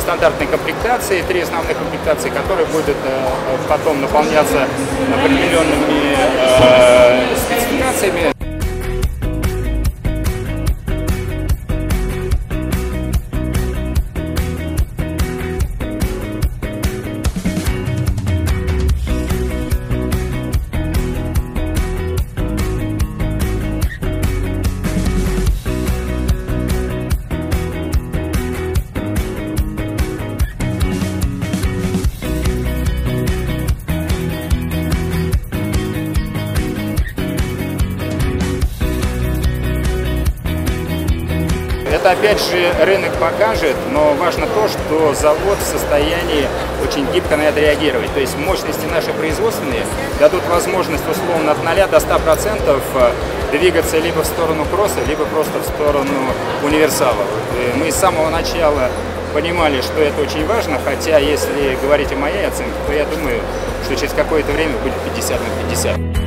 стандартной комплектации, 3 основных комплектации, которые будут потом наполняться определенными спецификациями. Это опять же рынок покажет, но важно то, что завод в состоянии очень гибко на это реагировать. То есть мощности наши производственные дадут возможность условно от 0 до 100% двигаться либо в сторону кросса, либо просто в сторону универсала. И мы с самого начала понимали, что это очень важно, хотя если говорить о моей оценке, то я думаю, что через какое-то время будет 50 на 50.